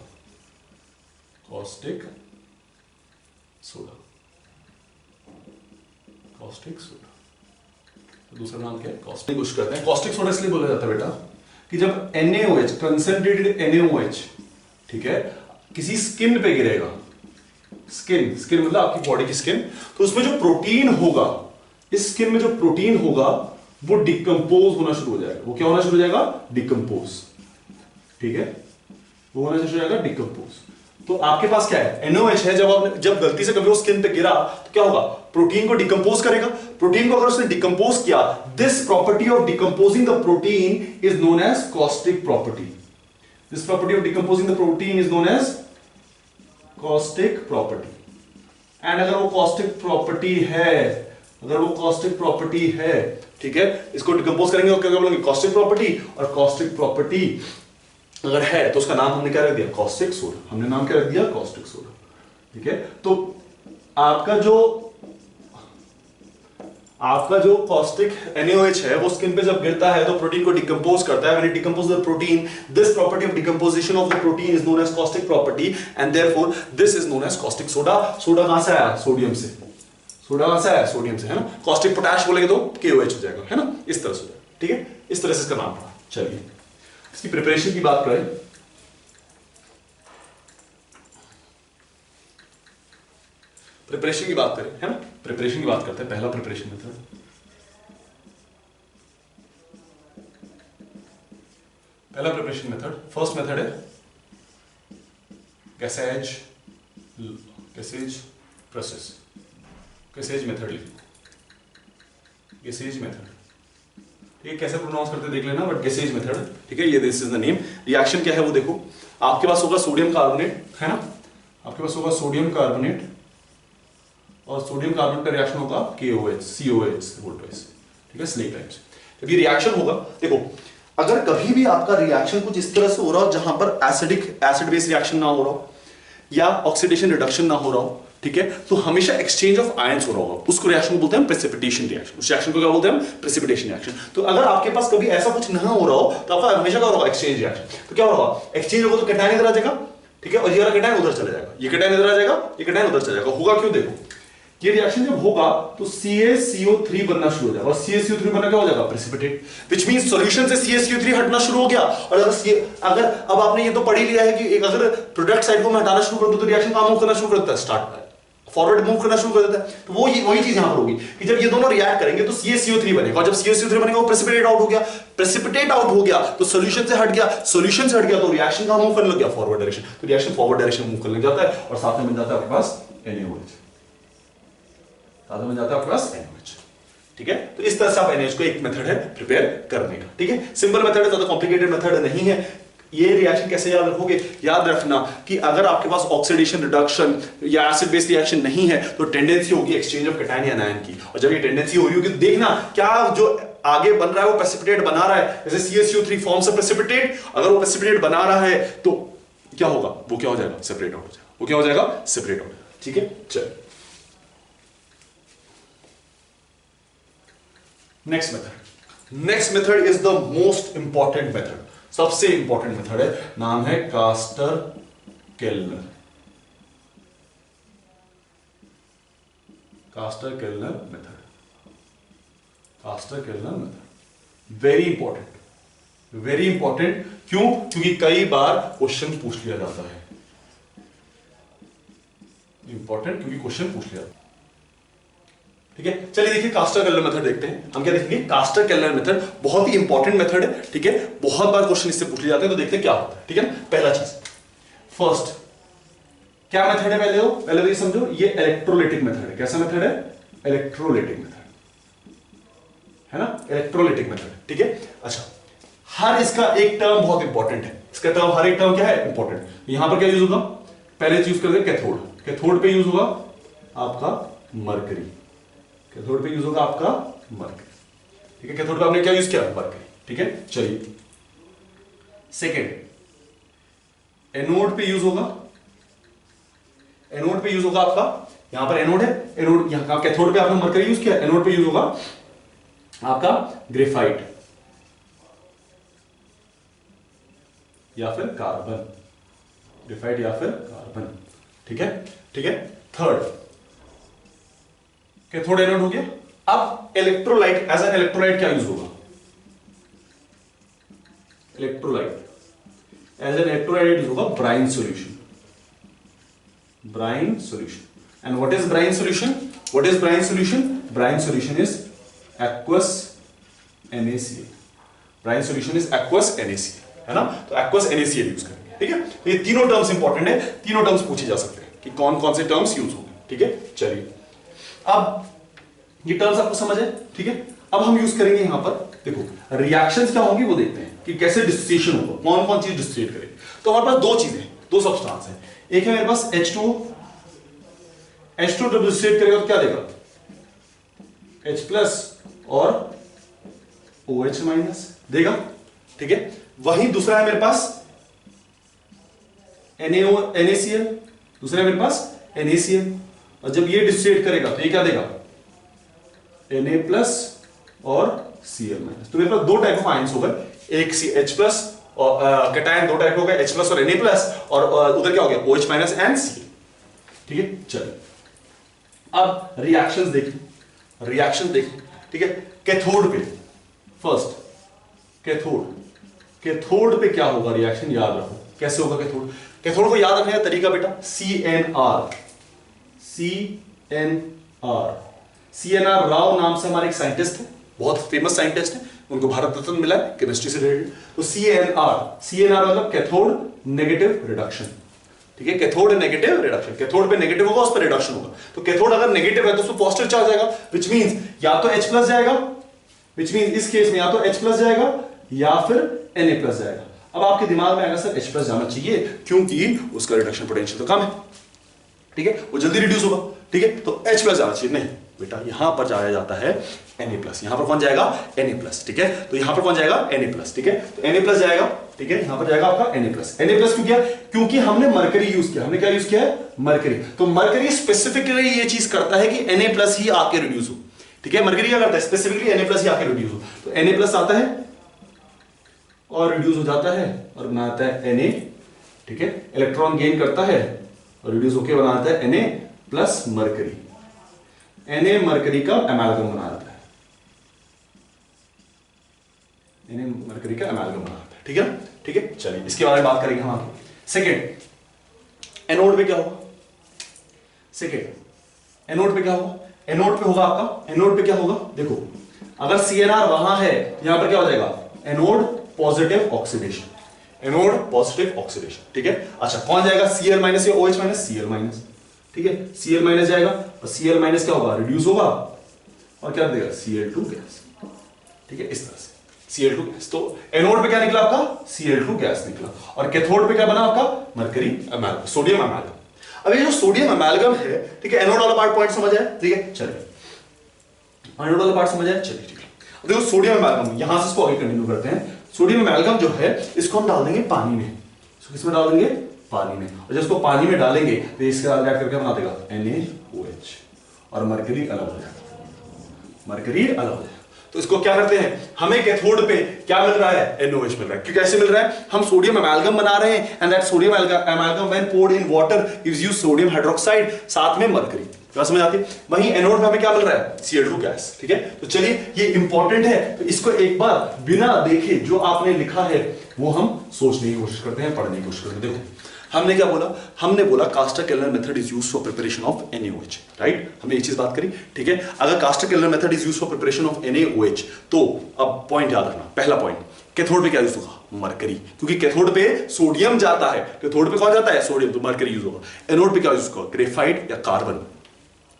A: caustic soda, caustic soda. तो दूसरा नाम क्या है, कॉस्टिक। कुछ करते हैं, कॉस्टिक सोडा इसलिए बोला जाता है बेटा कि जब NaOH, कंसंट्रेटेड NaOH, ठीक है, किसी स्किन पे गिरेगा, स्किन, स्किन मतलब आपकी बॉडी की स्किन, तो उसमें जो प्रोटीन होगा, इस स्किन में जो प्रोटीन होगा वो डिकम्पोज होना शुरू हो जाएगा। वो क्या होना शुरू हो जाएगा, डिकम्पोज। ठीक है, वो होना शुरू हो जाएगा डिकम्पोज। तो आपके पास क्या है, NaOH है, जब गलती से कभी वो स्किन पे गिरा तो क्या होगा, प्रोटीन को डिकम्पोज करेगा। प्रोटीन को अगर उसने डिकम्पोज किया, this property of decomposing the protein is known as caustic property. This property of decomposing the protein is known as caustic property. And अगर वो कॉस्टिक प्रॉपर्टी है, अगर वो कॉस्टिक प्रॉपर्टी है, ठीक है, इसको डिकम्पोज करेंगे और क्या बोलेंगे, कॉस्टिक प्रॉपर्टी। और कॉस्टिक प्रॉपर्टी अगर है तो उसका नाम हमने क्या रख दिया, कॉस्टिक सोडा। हमने नाम क्या रख दिया, कॉस्टिक सोडा। ठीक है, तो आपका जो कॉस्टिक NaOH है वो स्किन पे जब गिरता है तो प्रोटीन को डिकम्पोज करता है। When it decomposes the protein, this property of decomposition of the protein is known as caustic property, and therefore this is known as caustic soda. Soda कहां से आया, सोडियम से। सोडा कहां से आया, सोडियम से, है ना। caustic पोटैश बोलेंगे तो KOH हो जाएगा, है ना, इस तरह से। ठीक है, इस तरह से इसका नाम पड़ा। चलिए इसकी प्रिपरेशन की बात करें प्रिपरेशन की बात करें, है ना, प्रिपरेशन की बात करते हैं। पहला प्रिपरेशन मेथड, पहला प्रिपरेशन मेथड, फर्स्ट मेथड है गैसेज प्रोसेस, गैसेज मेथड लिखो, गैसेज मेथड, ठीक है, कैसे प्रोनाउंस करते देख लेना, बट गैसेज मेथड, ठीक है, ये this is the name. Reaction क्या है वो देखो, आपके पास होगा सोडियम कार्बोनेट, है ना, आपके पास होगा सोडियम कार्बोनेट और सोडियम कार्बोनेट का रिएक्शन होगा KOH COH वोल्टेज, ठीक है, स्लेक टाइप्स। जब ये रिएक्शन होगा, देखो अगर कभी भी आपका रिएक्शन कुछ इस तरह से हो रहा हो जहां पर एसिड बेस रिएक्शन ना हो रहा हो या ऑक्सीडेशन रिडक्शन ना हो रहा हो, ठीक है, तो हमेशा एक्सचेंज ऑफ आयंस हो रहा होगा, उसको रिएक्शन को बोलते हैं प्रेसिपिटेशन रिएक्शन। उस रिएक्शन को क्या बोलते हैं? Precipitation reaction. तो अगर आपके पास कभी ऐसा कुछ ना हो रहा हो तो आपका हमेशा क्या होगा? Exchange reaction. तो क्या होगा? एक्सचेंज होगा तो कैटायन इधर आ जाएगा, ठीक है, और ये वाला कैटायन उधर चला जाएगा, ये कैटायन इधर आ जाएगा, ये कैटायन उधर चला जाएगा। होगा क्यों? देखो ये रिएक्शन जब होगा तो CaCO3 बनना शुरू हो जाएगा और CaCO3 बनना क्या हो जाएगा? प्रेसिपिटेट, व्हिच मींस सॉल्यूशन से CaCO3 हटना शुरू हो गया। और अगर अब आपने ये तो पढ़ ही लिया है कि एक अगर प्रोडक्ट साइड को मैं हटाना शुरू कर दूं तो रिएक्शन कहां मूव करना शुरू कर देता है? स्टार्ट फॉरवर्ड मूव करना शुरू कर देता है। तो वही चीज यहां पर होगी कि जब ये दोनों रिएक्ट करेंगे तो CaCO3 बनेगा और जब CaCO3 बनेगा वो प्रेसिपिटेट आउट हो गया, प्रेसिपिटेट आउट हो गया तो सॉल्यूशन से हट गया, सॉल्यूशन से हट गया तो रिएक्शन कहां मूव करने लग गया? Forward direction. तो रिएक्शन फॉरवर्ड डायरेक्शन मूव करने लग जाता है और साथ में बन जाता है आपके पास NaOH, साथ में बन जाता है आपके पास NaOH, ठीक है। तो इस तरह से आप NaOH को एक मेथड है प्रिपेयर करने का, ठीक है, सिंपल मेथड है, ज्यादा कॉम्प्लिकेटेड मेथड नहीं है। ये रिएक्शन कैसे याद रखोगे? याद रखना कि अगर आपके पास ऑक्सीडेशन रिडक्शन या एसिड बेस रिएक्शन नहीं है तो टेंडेंसी होगी एक्सचेंज ऑफ कैटायन या आयन की, और जब ये टेंडेंसी हो रही होगी तो देखना क्या जो आगे बन रहा है वो प्रेसिपिटेट बना रहा है, जैसे CaCO3 फॉर्म्स अ प्रेसिपिटेट, अगर वो प्रेसिपिटेट बना रहा है तो क्या होगा? वो क्या हो जाएगा? सेपरेट आउट हो जाएगा, वो क्या हो जाएगा? सेपरेट आउट, ठीक है। चल next method is the most important method, सबसे इंपॉर्टेंट मेथड है, नाम है Castner Kellner, Castner Kellner method, Castner Kellner method very important, very important. क्यों? क्योंकि कई बार क्वेश्चन पूछ लिया जाता है, इंपॉर्टेंट क्योंकि क्वेश्चन पूछ लिया जाता है, ठीक है। चलिए देखिए कास्टर केल्नर मेथड देखते हैं, हम क्या देखेंगे? कास्टर केल्नर मेथड बहुत ही इंपॉर्टेंट मेथड है, ठीक है, बहुत बार क्वेश्चन इससे पूछ लिए जाते हैं, तो देखते हैं क्या होता है, ठीक है ना। पहला चीज, फर्स्ट क्या मेथड है? पहले तो ये समझो, ये इलेक्ट्रोलाइटिक मेथड है। कैसा मेथड है? इलेक्ट्रोलाइटिक मेथड, है ना, इलेक्ट्रोलाइटिक मेथड, ठीक है। अच्छा, हर इसका एक टर्म बहुत इंपॉर्टेंट है, इसका टर्म, हर एक टर्म क्या है? इंपॉर्टेंट। यहां पर क्या यूज होगा? पहले यूज करते हैं कैथोड, कैथोड पे यूज होगा आपका मरकरी, कैथोड पे यूज होगा आपका मरकरी, ठीक है, कैथोड पे आपने क्या यूज किया? मरकरी, ठीक है। चलिए सेकेंड, एनोड पे यूज होगा, एनोड पे यूज होगा आपका, यहां पर एनोड है, एनोड यहां कैथोड पे आपने मरकरी यूज किया, एनोड पे यूज होगा आपका ग्रेफाइट या फिर कार्बन, ग्रेफाइट या फिर कार्बन, ठीक है, ठीक है। थर्ड, कैथोड एनोड हो गया। अब इलेक्ट्रोलाइट, एज एन इलेक्ट्रोलाइट क्या यूज होगा? Electrolyte, as an electrolyte use होगा brine solution, brine solution. And what is brine solution? What is brine solution? Brine solution is aqueous NaCl. Brine solution is aqueous NaCl, है ना, तो aqueous NaCl use करेंगे, ठीक है। तो ये तीनों टर्म्स इंपॉर्टेंट है, तीनों टर्म्स पूछे जा सकते हैं कि कौन कौन से टर्म्स यूज होंगे, ठीक है। चलिए अब ये टर्म्स आपको समझ है, ठीक है। अब हम यूज करेंगे यहां पर, देखो रिएक्शंस क्या होंगी वो देखते हैं कि कैसे डिस्टिलेशन होगा, कौन कौन चीज डिस्टिलेट करेंगे। तो हमारे पास दो चीजें, दो सब्सटेंस है, एक है मेरे पास H2 जब डिस्टिलेट करेगा तो क्या देगा? H+ और OH- देगा, ठीक है। वहीं दूसरा है मेरे पास NaCl, दूसरा है मेरे पास NaCl, और जब ये डिस्टिलेट करेगा तो ये क्या देगा? Na+ और Cl-। तो मेरे पास दो टाइप ऑफ आयंस हो गए, एक H+ और कैटायन दो टाइप हो गए, H+ और Na+, और उधर क्या हो गया? OH- एंड Cl, ठीक है। चलिए अब रिएक्शंस देखें, रिएक्शन देखें, ठीक है। कैथोड पे फर्स्ट, कैथोड पे क्या होगा रिएक्शन? याद रखो कैसे होगा कैथोड। कैथोड को याद रखने का तरीका बेटा, CNR, CNR। CNR राव नाम से हमारे एक साइंटिस्ट है, बहुत फेमस साइंटिस्ट है, उनको भारत रत्न मिला है केमिस्ट्री से रिलेटेड। तो CNR मतलब कैथोड नेगेटिव रिडक्शन, ठीक है, कैथोड नेगेटिव रिडक्शन। कैथोड पे नेगेटिव होगा, उस पर रिडक्शन होगा। तो कैथोड अगर नेगेटिव है तो उसमें पॉजिटिव चार्ज आएगा, विच मींस या तो H प्लस जाएगा, विच मींस इस केस में या तो H प्लस जाएगा या फिर Na प्लस जाएगा। अब आपके दिमाग में आएगा सर H प्लस जाना चाहिए क्योंकि उसका रिडक्शन पोटेंशियल तो कम है, ठीक है, वो जल्दी रिड्यूस होगा, ठीक है, तो H प्लस जाना चाहिए। नहीं बेटा, यहां पर जाया जाता है Na प्लस। यहां पर कौन जाएगा? Na प्लस, ठीक है। तो यहां पर कौन जाएगा? Na प्लस, ठीक है। तो Na प्लस जाएगा, ठीक है, यहां पर जाएगा आपका Na प्लस। Na प्लस क्यों किया? क्योंकि हमने मरकरी यूज किया। हमने क्या यूज किया है? मरकरी। तो मरकरी स्पेसिफिकली ये चीज करता है कि Na प्लस ही आके रिड्यूस हो, ठीक है। मरकरी क्या करता है? स्पेसिफिकली Na प्लस ही आके रिड्यूस हो। तो Na प्लस आता है और रिड्यूस हो जाता है और बनाता है Na, ठीक है। इलेक्ट्रॉन गेन करता है और रिड्यूस होकर बनाता है Na plus mercury. Na mercury का एमालगम बनाता है, Na मरकरी का एमालगम बनाता है, ठीक है, ठीक है। चलिए इसके बारे में बात करेंगे हम आगे। सेकेंड, एनोड पे क्या होगा? सेकेंड एनोड पे क्या होगा? एनोड पे होगा आपका, एनोड पे क्या होगा? देखो, अगर CNR वहां है, यहां पर क्या हो जाएगा? Anode positive oxidation, anode positive oxidation, ठीक है। अच्छा, कौन जाएगा? Cl माइनस या OH माइनस? Cl माइनस, ठीक है। Cl माइनस जाएगा और Cl माइनस क्या होगा? रिड्यूस होगा और क्या देगा? Cl2 गैस, ठीक है, इस तरह से Cl2 गैस। तो एनोड पे क्या निकला आपका? Cl2 गैस निकला। और कैथोड पे क्या बना आपका? Mercury एमालगम, sodium एमालगम। अब ये जो सोडियम एमालगम है, ठीक है, एनोड वाला पार्ट पॉइंट समझ आया, ठीक है, चलिए एनोड वाला पार्ट समझ आया, चलिए ठीक है। अब देखो सोडियम एमालगम, यहां से इसको आगे कंटिन्यू करते हैं। सोडियम एमालगम जो है इसको हम डाल देंगे पानी में। इसको किसमें डाल देंगे? पानी में। और जब इसको पानी में डालेंगे तो इसके साथ रिएक्ट करके बना देगा NaOH और मरकरी अलग हो जाएगा, मरकरी अलग हो जाएगा। तो इसको क्या करते हैं, हमें कैथोड पे क्या मिल रहा है? NaOH मिल रहा है। क्यों, कैसे मिल रहा है? हम सोडियम एमालगम बना रहे हैं and that sodium amalgam when poured in water gives you sodium hydroxide, साथ में मरकरी। क्या समझ आती है? वहीं एनोड में हमें क्या मिल रहा है? Cl2 गैस, ठीक है। तो चलिए ये इंपॉर्टेंट है, तो इसको एक बार बिना देखे जो आपने लिखा है वो हम सोचने की कोशिश करते हैं, पढ़ने की कोशिश करते हैं। देखो हमने क्या बोला? हमने बोला Castner Kellner method is used for preparation of NaOH, right. हमने ये चीज बात करी, ठीक है। अगर Castner Kellner method is used for preparation of NaOH, तो अब पॉइंट याद रखना, पहला पॉइंट, कैथोड पे क्या यूज होगा? मरकरी, क्योंकि कैथोड पे सोडियम जाता है, कैथोड पे कौन जाता है? सोडियम, तो मरकरी यूज होगा। एनोड पे क्या यूज होगा? ग्रेफाइट या कार्बन,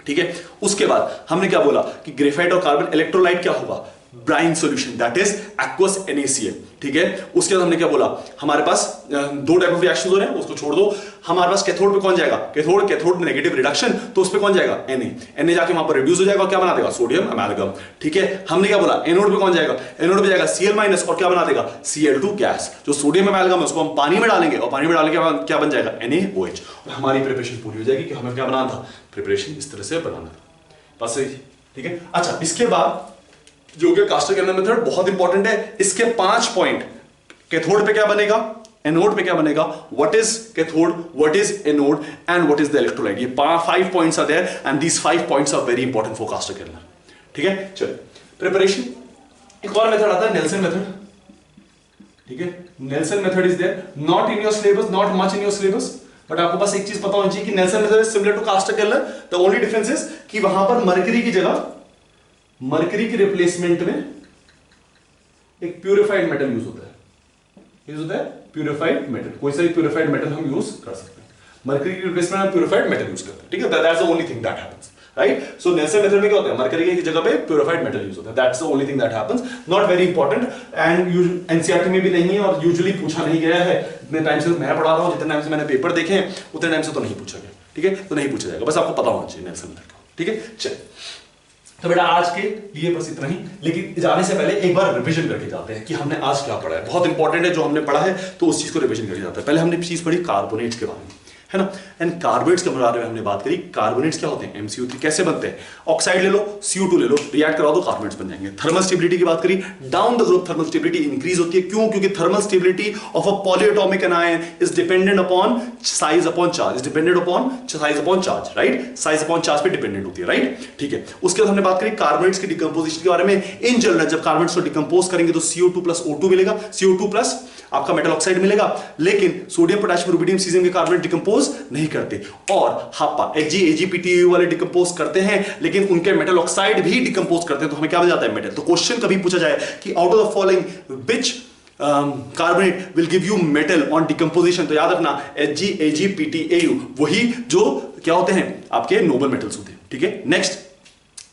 A: ठीक है। उसके बाद हमने क्या बोला कि ग्रेफाइट और कार्बन इलेक्ट्रोलाइट क्या होगा? Brine solution, that is aqueous NaCl, ठीक है। उसके बाद हमने क्या बोला? हमारे पास दो टाइप ऑफ रिएक्शन हो रहे हैं, उसको छोड़ दो। हमारे पास कैथोड पे कौन जाएगा? कैथोड में नेगेटिव रिडक्शन, तो उस पे कौन जाएगा? Na जाके वहां पर रिड्यूस हो जाएगा और क्या बना देगा? सोडियम एमालगम, ठीक है। हमने क्या बोला? एनोड पे कौन जाएगा? एनोड पे जाएगा Cl माइनस और क्या बना देगा? Cl2 gas. जो सोडियम एमालगम है उसको हम पानी में डालेंगे और पानी में डालने के बाद क्या बन जाएगा? NaOH। और हमारी प्रिपरेशन पूरी हो जाएगी कि हमें क्या बनाना था? प्रिपरेशन इस तरह से बनाना था, बस, ठीक है। अच्छा, इसके बाद जो कि कास्टर-केल्नर मेथड बहुत इंपॉर्टेंट है, इसके 5 पॉइंट, कैथोड पे क्या बनेगा, एनोड पे क्या बनेगा, what is cathode, what is anode and what is the electrolyte. ये 5 points are there and these 5 points are very important for Castner Kellner, ठीक है। चलो प्रिपरेशन, एक और मेथड आता है नेल्सन मेथड, ठीक है। Nelson method is there, not in your syllabus, not much in your syllabus, but आपको बस एक चीज पता होनी चाहिए कि Nelson method is similar to Castner Kellner. The only difference is कि वहां पर मरकरी की जगह, मरकरी के रिप्लेसमेंट में एक प्यूरिफाइड मेटल यूज होता है, प्यूरिफाइड मेटल। कोई सा भी प्यूरिफाइड मेटल हम यूज कर सकते हैं। मरकरी के रिप्लेसमेंट में प्यूरिफाइड मेटल यूज करते हैं, ठीक है। That's the only thing that happens, right. So Nelson method में क्या होता है? मरकरी की जगह पे प्यूरिफाइड मेटल यूज होता है, that's the only thing that happens. Not very important and NCERT में भी नहीं है और यूजुअली पूछा नहीं गया है। इतने टाइम से मैं पढ़ा रहा हूं, जितने टाइम से मैंने पेपर देखे हैं उतने टाइम से तो नहीं पूछा गया, ठीक है। तो नहीं पूछा जाएगा, बस आपको पता होना चाहिए नेल्सन मेथड का, ठीक है। चलिए, तो बेटा आज के लिए बस इतना ही, लेकिन जाने से पहले एक बार रिवीजन करके जाते हैं कि हमने आज क्या पढ़ा है। बहुत इंपॉर्टेंट है जो हमने पढ़ा है, तो उस चीज को रिवीजन करके जाते हैं। पहले हमने चीज पढ़ी कार्बोनेट्स के बारे में, है ना। एंड कार्बोनेट्स के बारे में हमने बात करी। कार्बोनेट्स क्या होते हैं? MCO3 कैसे बनते हैं? ऑक्साइड ले लो, CO2 ले लो, रिएक्ट करा दो, कार्बोनेट्स बन जाएंगे। थर्मल स्टेबिलिटी की बात करी, down the group thermal stability increase होती है। क्यों? क्योंकि thermal stability of a polyatomic anion is dependent upon size upon charge, is dependent upon size upon charge, right. Size upon charge पे डिपेंडेंट होती है, राइट, ठीक है। उसके बाद हमने बात करी कार्बोनेट्स की डिकम्पोजिशन के बारे में। इन जनरल जब कार्बोनेट्स को डिकम्पोज करेंगे तो CO2 प्लस O2 मिलेगा, CO2 प्लस आपका मेटल ऑक्साइड मिलेगा। लेकिन सोडियम, पोटेशियम, रुबिडियम, सीजियम के कार्बोनेट डिकम्पोज
B: डिकम्पोज नहीं करते। और हापा AgPtAu वाले डिकम्पोज करते हैं, लेकिन उनके मेटल ऑक्साइड भी डिकम्पोज करते हैं, तो हमें क्या मिल जाता है? मेटल। तो क्वेश्चन कभी पूछा जाए कि out of the following which carbonate will give you metal on decomposition, तो याद रखना AgPtAu वही जो क्या होते हैं? आपके नोबल मेटल्स होते हैं। ठीक है, नेक्स्ट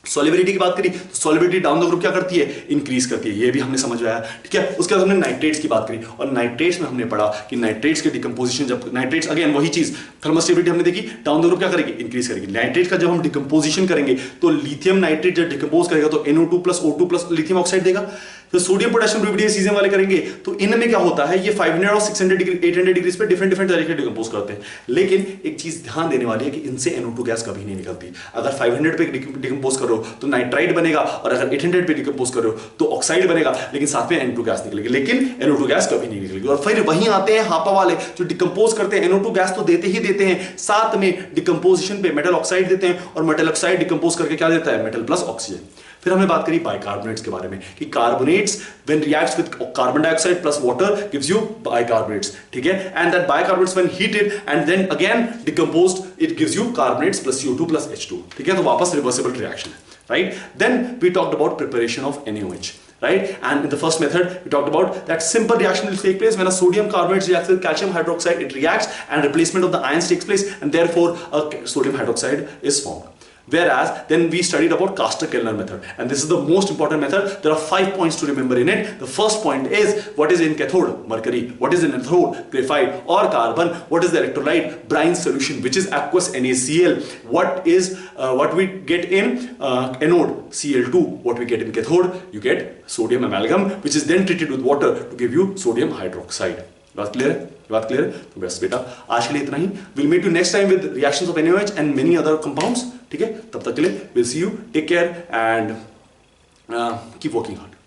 B: सॉल्युबिलिटी की बात करी तो सॉल्युबिलिटी डाउन द ग्रुप क्या करती है? इंक्रीज करती है, ये भी हमने समझ आया। ठीक है, उसके बाद हमने नाइट्रेट्स की बात करी और नाइट्रेट्स में हमने पढ़ा कि नाइट्रेट्स के डिकम्पोजिशन, जब नाइट्रेट्स अगेन वही चीज थर्मोस्टेबिलिटी हमने देखी, डाउन द ग्रुप क्या करेगी? इंक्रीज करेगी। नाइट्रेट्स का जब हम डिकम्पोजिशन करेंगे तो लिथियम नाइट्रेट जब डिकम्पोज करेगा तो NO2 + O2 + लिथियम ऑक्साइड देगा। तो सोडियम पोटेशियम रुबिडियम सीजियम वाले करेंगे तो इनमें क्या होता है? ये 500 और 600 डिग्री 800 डिग्री पे डिफरेंट तरीके डिकम्पोज करते हैं। लेकिन एक चीज ध्यान देने वाली है कि इनसे NO2 गैस कभी नहीं निकलती। अगर 500 पे डिकम्पोज करो तो नाइट्राइट बनेगा, और अगर 800 पे डिकम्पोज करो तो ऑक्साइड बनेगा, लेकिन साथ में NO2 गैस निकलेगी, लेकिन NO2 गैस कभी नहीं निकलेगी। और फिर वहीं आते हैं हापा वाले जो डिकम्पोज करते हैं, NO2 गैस तो देते ही देते हैं, साथ में डिकम्पोजिशन पे मेटल ऑक्साइड देते हैं, और मेटल ऑक्साइड डिकम्पोज करके क्या देता है? Metal plus oxygen. फिर हमने बात करी बाइकार्बोनेट्स के बारे में कि carbonates when reacts with carbon dioxide plus water gives you bicarbonates. ठीक है, and that bicarbonates when heated and then again decomposed it gives you carbonates plus CO2 plus H2। ठीक है, तो वापस रिवर्सिबल रिएक्शन है, right? Then we talked about preparation of NaOH, right? And in the first method we talked about that simple reaction will take place when a sodium carbonate reacts with calcium hydroxide, it reacts and replacement of the ions takes place, and therefore a sodium hydroxide is formed. Whereas then we studied about Caster-Kellner method, and this is the most important method. There are 5 points to remember in it. The first point is what is in cathode? Mercury. What is in anode? Graphite or carbon. What is the electrolyte? Brine solution, which is aqueous NaCl. What is what we get in anode? Cl2. What we get in cathode? You get sodium amalgam, which is then treated with water to give you sodium hydroxide. बात clear है? बात clear है? तो बस बेटा आज के लिए इतना ही। Will meet you next time with reactions of NaOH and many other compounds. ठीक है, तब तक के लिए will see you, take care and keep working hard.